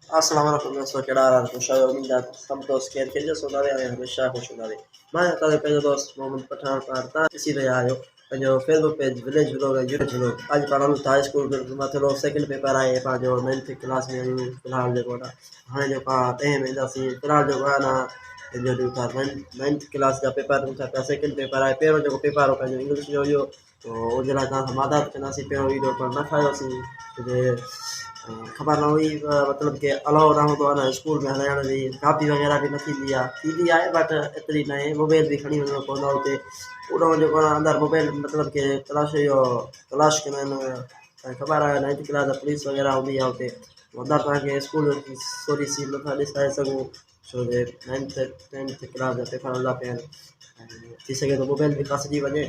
अस्सलाम वालेकुम दोस्तों, कहिड़ा हाल आहिनि? ख़ुशि आहियो? उमेद आहे सभु दोस्त ख़ैर ख़ैरियत सां हूंदा ऐं हमेशह ख़ुशि हूंदा। मां तव्हांजो पंहिंजो दोस्त मोहम्मद पठान पाण तव्हां ॾिसी रहिया आहियो पंहिंजो फेसबुक पेज विलेज व्लॉग ऐं यूट्यूब व्लॉग। अॼु पाण हलूं था हाई स्कूल में थोरो सेकेंड पेपर आहे पंहिंजो 9th क्लास में आहियूं फ़िलहाल जेको आहे हाणे जेको आहे 10 में ईंदासीं। फ़िलहाल जेको आहे न पंहिंजो ॾियूं था 9th क्लास जा पेपर ॾियूं था पिया। सेकेंड पेपर आहे, पहिरियों जेको पेपर हो पंहिंजो इंग्लिश जो हुयो, तो उनजे लाइ तव्हां सां मादात कंदासीं। पहिरियों वीडियो पर न ठाहियोसीं छोजे ख़बर न हुई, मतिलबु कि अलाउ न हूंदो आहे न स्कूल में हलाइण जी, कापी वग़ैरह बि न थींदी आहे बट एतिरी न आहे। मोबाइल बि खणी वञिणो पवंदो आहे हुते, उहो जेको आहे अंदरि मोबाइल मतिलबु कि तलाश कंदा आहिनि ऐं ख़बर आहे 9th क्लास जा पुलिस वग़ैरह हूंदी आहे हुते, अंदरि तव्हांखे स्कूल थोरी सी नथा ॾिसाए सघूं छो जे 10th क्लास जा पेपर हलंदा पिया आहिनि ऐं थी सघे थो मोबाइल बि फसिजी वञे।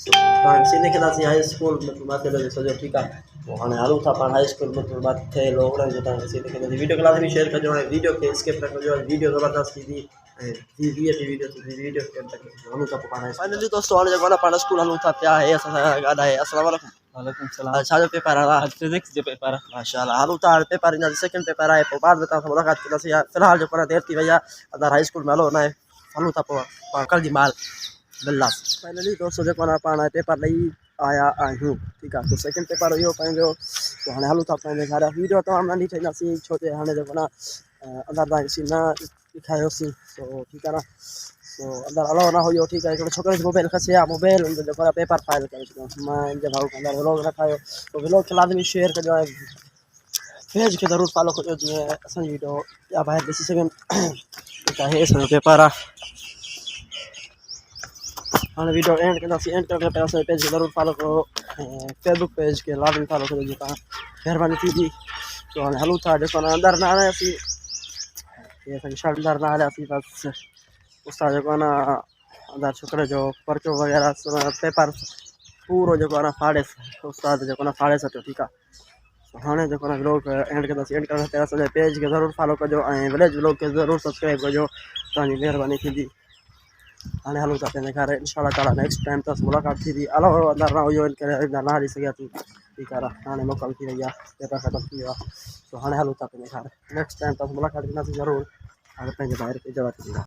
तव्हांखे सीधे कंदासीं हाई स्कूल मथे जो सॼो ठीकु आहे। पोइ हाणे हलूं था पाण हाई स्कूल मथे लोगड़नि जो तव्हांखे सीधे कंदासीं। वीडियो क्लास बि शेयर कजो ऐं वीडियो खे स्किप न कजो, वीडियो ज़बरदस्त थींदी ऐं वीडियो थींदी वीडियो हलूं था पोइ पाण फाइनली दोस्तों हाणे जेको आहे न पाण स्कूल हलूं था पिया। हे असां सां ॻाल्हाए। अस्सलाम वालेकुम। वालेकुम सलाम। छा जो पेपर आहे? आज फिजिक्स जो पेपर है। माशाल्लाह हलूं था हाणे पेपर ईंदासीं। सेकेंड पेपर आहे, पोइ बाद में तव्हां सां मुलाक़ात कंदासीं। फ़िलहाल जेको आहे देरि थी वई आहे, अंदरि हाई स्कूल में हलो न हलूं था पोइ पाण कल जी माल मिलंदासीं। फाइनली दोस्तों जेको आहे पाण पेपर ॾेई आया आहियूं, ठीकु आहे। तो सेकेंड पेपर हुयो पंहिंजो, तो हाणे हलूं था पंहिंजे घर। वीडियो तमामु नंढी ठाहींदासीं छो जे हाणे जेको न अंदरि तव्हांखे सीन न ॾेखारियोसीं, तो ठीकु आहे न। तो अंदरि अलाउ न हुयो, ठीकु आहे। हिकिड़े छोकिरे जो मोबाइल खसी आहे, मोबाइल जेको आहे पेपर फाइल करे छॾियो। मां हिनजे भाउ के अंदरि व्लॉग न ठाहियो, तो व्लॉग खे लाज़मी शेयर कजो ऐं पेज खे ज़रूरु फॉलो कजो जीअं असांजी वीडियो ॿिया ॿाहिरि ॾिसी सघनि। ठीकु आहे, हे असांजो पेपर आहे। हाणे वीडियो एंड कंदासीं। एंड करण खां पहिरियों असांजे पेज खे ज़रूरु फॉलो करो ऐं फेसबुक पेज खे लाज़मी फॉलो करो जीअं तव्हां महिरबानी थींदी। तो हाणे हलूं था जेको आहे अंदरि न आयासीं, हे असांखे शर्ट अंदरि न हलियासीं बसि। उस्ताद जेको आहे न अंदरि छोकिरे जो पर्चो वग़ैरह पेपर पूरो जेको आहे न फाड़े, उस्ताद जेको आहे न फाड़े छॾियो, ठीकु आहे। हाणे जेको आहे व्लॉग एंड कंदासीं। एंड करण खां पहिरियों असांजे पेज खे ज़रूरु फॉलो कजो ऐं विलेज व्लॉग खे ज़रूरु सब्सक्राइब कजो, तव्हांजी महिरबानी थींदी। हाणे हलूं था पंहिंजे घर। इंशाल्लाह ताला नेक्स्ट टाइम त मुलाक़ात थींदी। अलाउ अंदरि न हुयो इन करे अंदरि न हली सघिया थी, ठीकु आहे। हाणे मोकल थी वई आहे, पेपर ख़तमु थी वियो आहे, तो हाणे हलूं था पंहिंजे घर। नेक्स्ट टाइम त मुलाक़ात कंदासीं ज़रूरु। हाणे पंहिंजे ॿाहिरि इजाज़त ॾींदा।